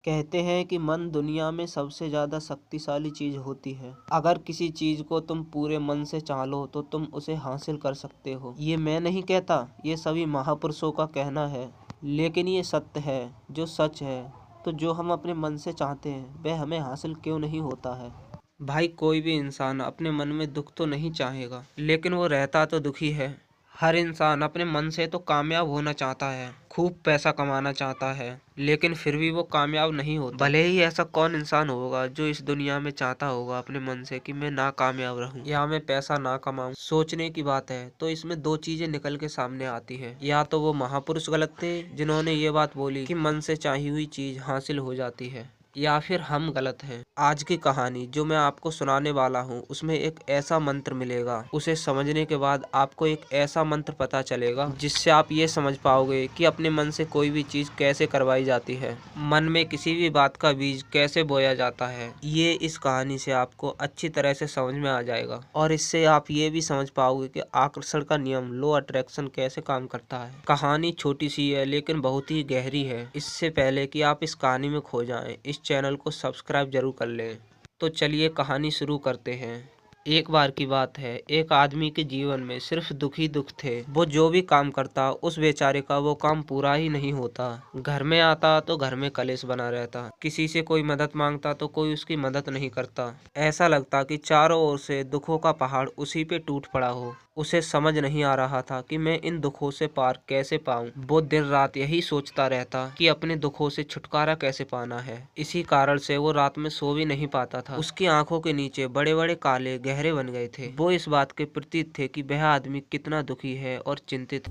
कहते हैं कि मन दुनिया में सबसे ज्यादा शक्तिशाली चीज होती है। अगर किसी चीज को तुम पूरे मन से चाह लो तो तुम उसे हासिल कर सकते हो। ये मैं नहीं कहता, ये सभी महापुरुषों का कहना है। लेकिन ये सत्य है, जो सच है तो जो हम अपने मन से चाहते हैं वह हमें हासिल क्यों नहीं होता है। भाई, कोई भी इंसान अपने मन में दुख तो नहीं चाहेगा, लेकिन वो रहता तो दुखी है। हर इंसान अपने मन से तो कामयाब होना चाहता है, खूब पैसा कमाना चाहता है, लेकिन फिर भी वो कामयाब नहीं होता। भले ही ऐसा कौन इंसान होगा जो इस दुनिया में चाहता होगा अपने मन से कि मैं ना कामयाब रहूं या मैं पैसा ना कमाऊं। सोचने की बात है तो इसमें दो चीजें निकल के सामने आती है। या तो वो महापुरुष गलत थे जिन्होंने ये बात बोली कि मन से चाही हुई चीज हासिल हो जाती है, या फिर हम गलत हैं। आज की कहानी जो मैं आपको सुनाने वाला हूँ उसमें एक ऐसा मंत्र मिलेगा, उसे समझने के बाद आपको एक ऐसा मंत्र पता चलेगा जिससे आप ये समझ पाओगे कि अपने मन से कोई भी चीज कैसे करवाई जाती है, मन में किसी भी बात का बीज कैसे बोया जाता है। ये इस कहानी से आपको अच्छी तरह से समझ में आ जाएगा और इससे आप ये भी समझ पाओगे कि आकर्षण का नियम, लॉ अट्रैक्शन कैसे काम करता है। कहानी छोटी सी है लेकिन बहुत ही गहरी है। इससे पहले कि आप इस कहानी में खो जाएं, इस चैनल को सब्सक्राइब जरूर कर लें। तो चलिए कहानी शुरू करते हैं। एक बार की बात है, एक आदमी के जीवन में सिर्फ दुख ही दुख थे। वो जो भी काम करता उस बेचारे का वो काम पूरा ही नहीं होता। घर में आता तो घर में कलेश बना रहता, किसी से कोई मदद मांगता तो कोई उसकी मदद नहीं करता। ऐसा लगता कि चारों ओर से दुखों का पहाड़ उसी पे टूट पड़ा हो। उसे समझ नहीं आ रहा था कि मैं इन दुखों से पार कैसे पाऊं। वो दिन रात यही सोचता रहता कि अपने दुखों से छुटकारा कैसे पाना है। इसी कारण से वो रात में सो भी नहीं पाता था। उसकी आंखों के नीचे बड़े बड़े काले गहरे बन गए थे। वो इस बात के प्रतीत थे कि वह आदमी कितना दुखी है और चिंतित।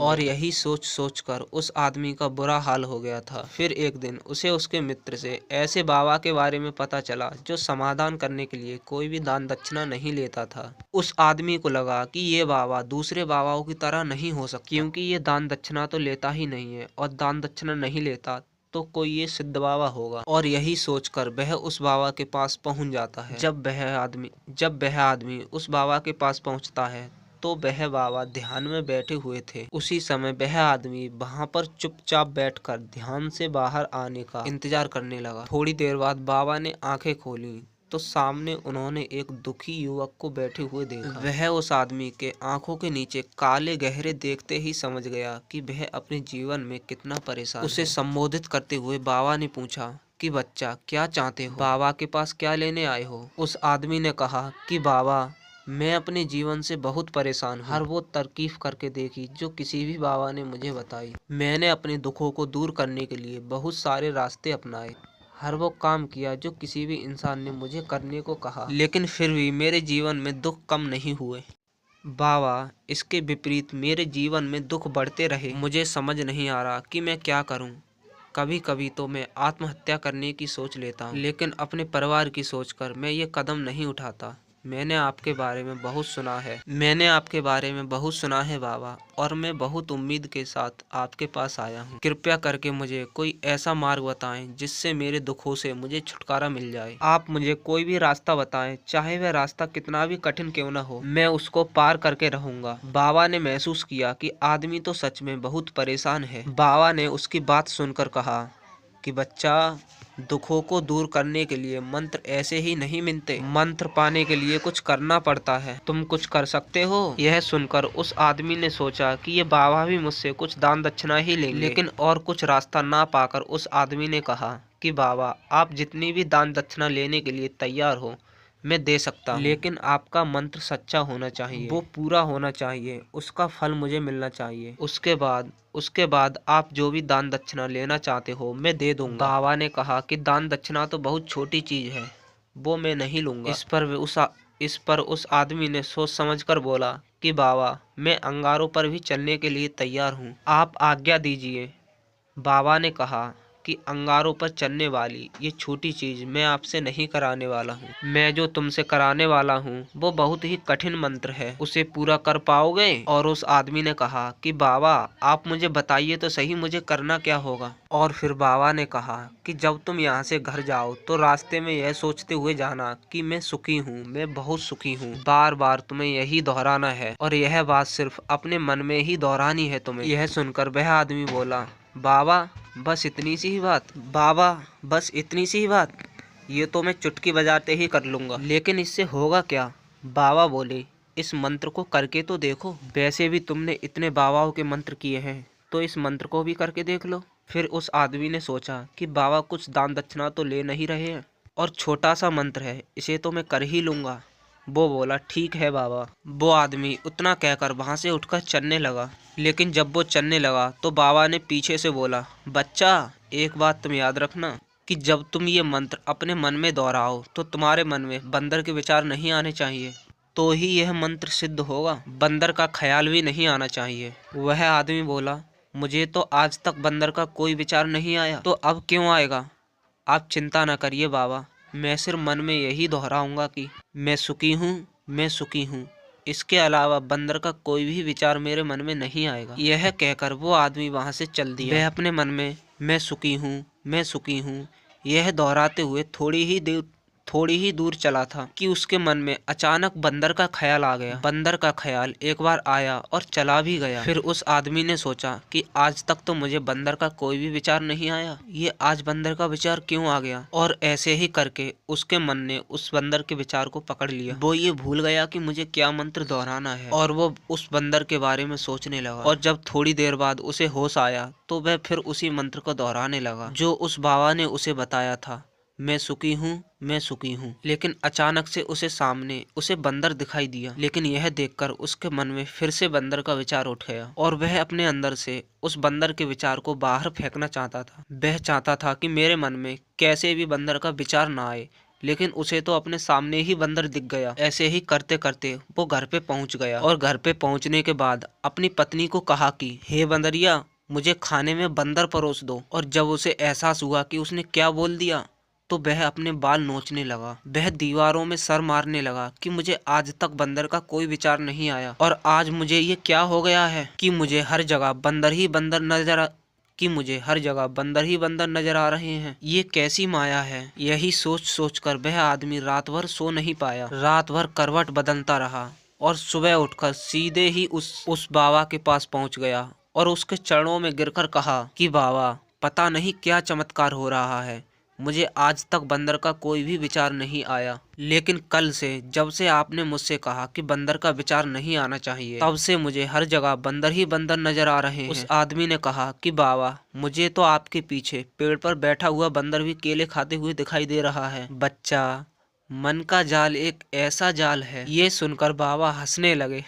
और यही सोच सोचकर उस आदमी का बुरा हाल हो गया था। फिर एक दिन उसे उसके मित्र से ऐसे बाबा के बारे में पता चला जो समाधान करने के लिए कोई भी दान दक्षिणा नहीं लेता था। उस आदमी को लगा कि ये बाबा दूसरे बाबाओं की तरह नहीं हो सकता, क्योंकि ये दान दक्षिणा तो लेता ही नहीं है, और दान दक्षिणा नहीं लेता तो कोई ये सिद्ध बाबा होगा। और यही सोचकर वह उस बाबा के पास पहुंच जाता है। जब वह आदमी उस बाबा के पास पहुंचता है तो वह बाबा ध्यान में बैठे हुए थे। उसी समय वह आदमी वहाँ पर चुपचाप बैठकर ध्यान से बाहर आने का इंतजार करने लगा। थोड़ी देर बाद बाबा ने आंखें खोली तो सामने उन्होंने एक दुखी युवक को बैठे हुए देखा। वह उस आदमी के आंखों के नीचे काले गहरे देखते ही समझ गया कि वह अपने जीवन में कितना परेशान है। उसे संबोधित करते हुए बाबा ने पूछा कि बच्चा क्या चाहते हो, बाबा के पास क्या लेने आए हो। उस आदमी ने कहा कि बाबा मैं अपने जीवन से बहुत परेशान हूँ। हर वो तरकीब करके देखी जो किसी भी बाबा ने मुझे बताई। मैंने अपने दुखों को दूर करने के लिए बहुत सारे रास्ते अपनाए, हर वो काम किया जो किसी भी इंसान ने मुझे करने को कहा, लेकिन फिर भी मेरे जीवन में दुख कम नहीं हुए। बाबा इसके विपरीत मेरे जीवन में दुख बढ़ते रहे। मुझे समझ नहीं आ रहा कि मैं क्या करूं। कभी कभी तो मैं आत्महत्या करने की सोच लेता हूं, लेकिन अपने परिवार की सोचकर मैं ये कदम नहीं उठाता। मैंने आपके बारे में बहुत सुना है बाबा, और मैं बहुत उम्मीद के साथ आपके पास आया हूँ। कृपया करके मुझे कोई ऐसा मार्ग बताएं जिससे मेरे दुखों से मुझे छुटकारा मिल जाए। आप मुझे कोई भी रास्ता बताएं, चाहे वह रास्ता कितना भी कठिन क्यों न हो, मैं उसको पार करके रहूंगा। बाबा ने महसूस किया कि आदमी तो सच में बहुत परेशान है। बाबा ने उसकी बात सुनकर कहा कि बच्चा, दुखों को दूर करने के लिए मंत्र ऐसे ही नहीं मिलते, मंत्र पाने के लिए कुछ करना पड़ता है। तुम कुछ कर सकते हो। यह सुनकर उस आदमी ने सोचा कि ये बाबा भी मुझसे कुछ दान दक्षिणा ही लेंगे, लेकिन और कुछ रास्ता ना पाकर उस आदमी ने कहा कि बाबा आप जितनी भी दान दक्षिणा लेने के लिए तैयार हो मैं दे सकता हूँ, लेकिन आपका मंत्र सच्चा होना चाहिए, वो पूरा होना चाहिए, उसका फल मुझे मिलना चाहिए। उसके बाद आप जो भी दान दक्षिणा लेना चाहते हो मैं दे दूंगा। बाबा ने कहा कि दान दक्षिणा तो बहुत छोटी चीज है, वो मैं नहीं लूंगा। इस पर उस आदमी ने सोच समझकर बोला कि बाबा मैं अंगारों पर भी चलने के लिए तैयार हूँ, आप आज्ञा दीजिए। बाबा ने कहा कि अंगारों पर चलने वाली ये छोटी चीज मैं आपसे नहीं कराने वाला हूँ। मैं जो तुमसे कराने वाला हूँ वो बहुत ही कठिन मंत्र है, उसे पूरा कर पाओगे? और उस आदमी ने कहा कि बाबा आप मुझे बताइए तो सही, मुझे करना क्या होगा। और फिर बाबा ने कहा कि जब तुम यहाँ से घर जाओ तो रास्ते में यह सोचते हुए जाना कि मैं सुखी हूँ, मैं बहुत सुखी हूँ। बार बार तुम्हें यही दोहराना है, और यह बात सिर्फ अपने मन में ही दोहरानी है तुम्हें। यह सुनकर वह आदमी बोला, बाबा बस इतनी सी ही बात, बाबा बस इतनी सी ही बात, ये तो मैं चुटकी बजाते ही कर लूँगा, लेकिन इससे होगा क्या? बाबा बोले, इस मंत्र को करके तो देखो, वैसे भी तुमने इतने बाबाओं के मंत्र किए हैं तो इस मंत्र को भी करके देख लो। फिर उस आदमी ने सोचा कि बाबा कुछ दान दक्षिणा तो ले नहीं रहे हैं, और छोटा सा मंत्र है, इसे तो मैं कर ही लूँगा। वो बोला, ठीक है बाबा। वो आदमी उतना कहकर वहाँ से उठकर चलने लगा, लेकिन जब वो चलने लगा तो बाबा ने पीछे से बोला, बच्चा एक बात तुम याद रखना कि जब तुम ये मंत्र अपने मन में दोहराओ तो तुम्हारे मन में बंदर के विचार नहीं आने चाहिए, तो ही यह मंत्र सिद्ध होगा। बंदर का ख्याल भी नहीं आना चाहिए। वह आदमी बोला, मुझे तो आज तक बंदर का कोई विचार नहीं आया, तो अब क्यों आएगा? आप चिंता न करिए बाबा, मैं सिर्फ मन में यही दोहराऊंगा कि मैं सुखी हूँ, मैं सुखी हूँ। इसके अलावा बंदर का कोई भी विचार मेरे मन में नहीं आएगा। यह कहकर वो आदमी वहां से चल दिया। वह अपने मन में मैं सुखी हूँ, मैं सुखी हूँ यह दोहराते हुए थोड़ी ही दूर चला था कि उसके मन में अचानक बंदर का ख्याल आ गया। बंदर का ख्याल एक बार आया और चला भी गया। फिर उस आदमी ने सोचा कि आज तक तो मुझे बंदर का कोई भी विचार नहीं आया, ये आज बंदर का विचार क्यों आ गया? और ऐसे ही करके उसके मन ने उस बंदर के विचार को पकड़ लिया। वो ये भूल गया कि मुझे क्या मंत्र दोहराना है, और वो उस बंदर के बारे में सोचने लगा। और जब थोड़ी देर बाद उसे होश आया तो वह फिर उसी मंत्र को दोहराने लगा जो उस बाबा ने उसे बताया था, मैं सुखी हूँ, मैं सुखी हूँ। लेकिन अचानक से उसे बंदर दिखाई दिया। लेकिन यह देखकर उसके मन में फिर से बंदर का विचार उठ गया, और वह अपने अंदर से उस बंदर के विचार को बाहर फेंकना चाहता था। वह चाहता था कि मेरे मन में कैसे भी बंदर का विचार ना आए, लेकिन उसे तो अपने सामने ही बंदर दिख गया। ऐसे ही करते करते वो घर पे पहुंच गया, और घर पे पहुंचने के बाद अपनी पत्नी को कहा कि हे बंदरिया, मुझे खाने में बंदर परोस दो। और जब उसे एहसास हुआ कि उसने क्या बोल दिया तो वह अपने बाल नोचने लगा। वह दीवारों में सर मारने लगा कि मुझे आज तक बंदर का कोई विचार नहीं आया, और आज मुझे ये क्या हो गया है कि मुझे हर जगह बंदर ही बंदर नजर आ रहे हैं। ये कैसी माया है? यही सोच सोच कर वह आदमी रात भर सो नहीं पाया। रात भर करवट बदलता रहा और सुबह उठकर सीधे ही उस बाबा के पास पहुंच गया और उसके चरणों में गिरकर कहा कि बाबा, पता नहीं क्या चमत्कार हो रहा है, मुझे आज तक बंदर का कोई भी विचार नहीं आया, लेकिन कल से जब से आपने मुझसे कहा कि बंदर का विचार नहीं आना चाहिए, तब से मुझे हर जगह बंदर ही बंदर नजर आ रहे हैं। उस आदमी ने कहा कि बाबा, मुझे तो आपके पीछे पेड़ पर बैठा हुआ बंदर भी केले खाते हुए दिखाई दे रहा है। बच्चा, मन का जाल एक ऐसा जाल है। ये सुनकर बाबा हंसने लगे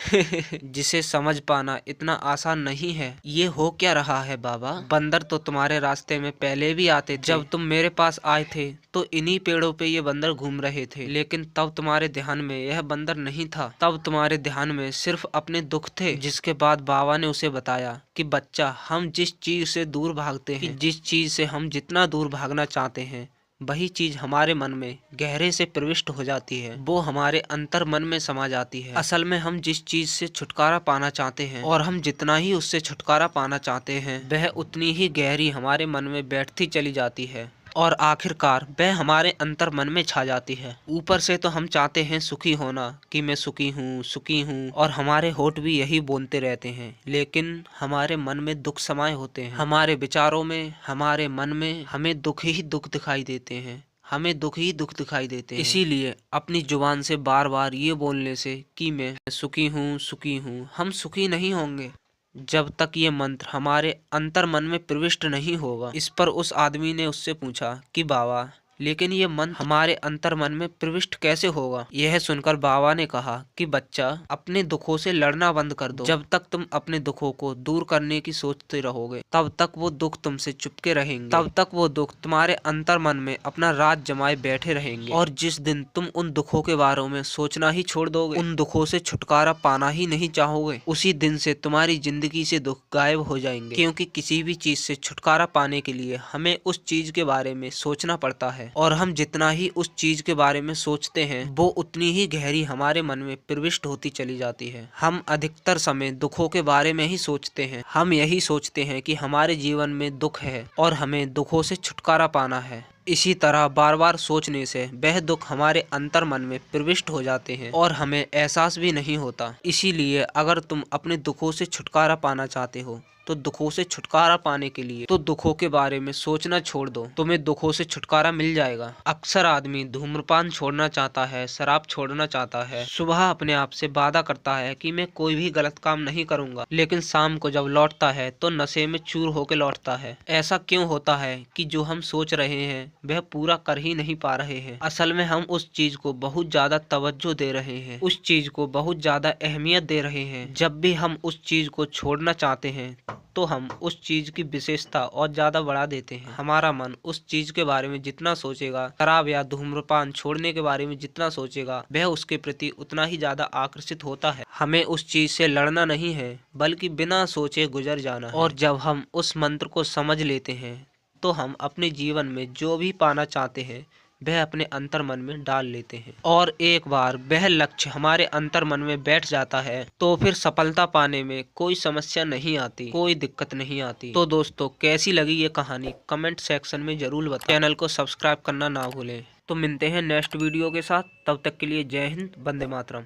जिसे समझ पाना इतना आसान नहीं है। ये हो क्या रहा है बाबा? बंदर तो तुम्हारे रास्ते में पहले भी आते थे। जब तुम मेरे पास आए थे तो इन्हीं पेड़ों पे ये बंदर घूम रहे थे, लेकिन तब तुम्हारे ध्यान में यह बंदर नहीं था। तब तुम्हारे ध्यान में सिर्फ अपने दुख थे। जिसके बाद बाबा ने उसे बताया कि बच्चा, हम जिस चीज से दूर भागते हैं, जिस चीज से हम जितना दूर भागना चाहते हैं, वही चीज हमारे मन में गहरे से प्रविष्ट हो जाती है, वो हमारे अंतर मन में समा जाती है। असल में हम जिस चीज से छुटकारा पाना चाहते हैं और हम जितना ही उससे छुटकारा पाना चाहते हैं, वह उतनी ही गहरी हमारे मन में बैठती चली जाती है और आखिरकार वह हमारे अंतर मन में छा जाती है। ऊपर से तो हम चाहते हैं सुखी होना, कि मैं सुखी हूँ, और हमारे होठ भी यही बोलते रहते हैं, लेकिन हमारे मन में दुख समाये होते हैं। हमारे विचारों में, हमारे मन में हमें दुख ही दुख दिखाई देते हैं, हमें दुख ही दुख दिखाई देते हैं। इसीलिए अपनी जुबान से बार बार ये बोलने से कि मैं सुखी हूँ, हम सुखी नहीं होंगे जब तक ये मंत्र हमारे अंतर मन में प्रविष्ट नहीं होगा। इस पर उस आदमी ने उससे पूछा कि बाबा, लेकिन ये मंत्र हमारे अंतर मन में प्रविष्ट कैसे होगा? यह सुनकर बाबा ने कहा कि बच्चा, अपने दुखों से लड़ना बंद कर दो। जब तक तुम अपने दुखों को दूर करने की सोचते रहोगे, तब तक वो दुख तुमसे चुपके रहेंगे, तब तक वो दुख तुम्हारे अंतर मन में अपना राज जमाए बैठे रहेंगे। और जिस दिन तुम उन दुखों के बारे में सोचना ही छोड़ दोगे, उन दुखों से छुटकारा पाना ही नहीं चाहोगे, उसी दिन से तुम्हारी जिंदगी से दुख गायब हो जाएंगे। क्योंकि किसी भी चीज से छुटकारा पाने के लिए हमें उस चीज के बारे में सोचना पड़ता है, और हम जितना ही उस चीज के बारे में सोचते हैं, वो उतनी ही गहरी हमारे मन में प्रविष्ट होती चली जाती है। हम अधिकतर समय दुखों के बारे में ही सोचते हैं। हम यही सोचते हैं कि हमारे जीवन में दुख है और हमें दुखों से छुटकारा पाना है। इसी तरह बार बार सोचने से वह दुख हमारे अंतर मन में प्रविष्ट हो जाते हैं और हमें एहसास भी नहीं होता। इसीलिए अगर तुम अपने दुखों से छुटकारा पाना चाहते हो, तो दुखों से छुटकारा पाने के लिए तो दुखों के बारे में सोचना छोड़ दो, तुम्हें दुखों से छुटकारा मिल जाएगा। अक्सर आदमी धूम्रपान छोड़ना चाहता है, शराब छोड़ना चाहता है, सुबह अपने आप से वादा करता है कि मैं कोई भी गलत काम नहीं करूंगा, लेकिन शाम को जब लौटता है तो नशे में चूर होकर लौटता है। ऐसा क्यों होता है कि जो हम सोच रहे हैं वह पूरा कर ही नहीं पा रहे हैं? असल में हम उस चीज को बहुत ज्यादा तवज्जो दे रहे हैं, उस चीज को बहुत ज्यादा अहमियत दे रहे हैं। जब भी हम उस चीज को छोड़ना चाहते हैं तो हम उस चीज की विशेषता और ज्यादा बढ़ा देते हैं। हमारा मन उस चीज के बारे में जितना सोचेगा, शराब या धूम्रपान छोड़ने के बारे में जितना सोचेगा, वह उसके प्रति उतना ही ज्यादा आकर्षित होता है। हमें उस चीज से लड़ना नहीं है, बल्कि बिना सोचे गुजर जाना है। और जब हम उस मंत्र को समझ लेते हैं, तो हम अपने जीवन में जो भी पाना चाहते हैं वह अपने अंतर मन में डाल लेते हैं। और एक बार वह लक्ष्य हमारे अंतर मन में बैठ जाता है, तो फिर सफलता पाने में कोई समस्या नहीं आती, कोई दिक्कत नहीं आती। तो दोस्तों, कैसी लगी ये कहानी कमेंट सेक्शन में जरूर बताएं। चैनल को सब्सक्राइब करना ना भूलें। तो मिलते हैं नेक्स्ट वीडियो के साथ, तब तक के लिए जय हिंद, वंदे मातरम।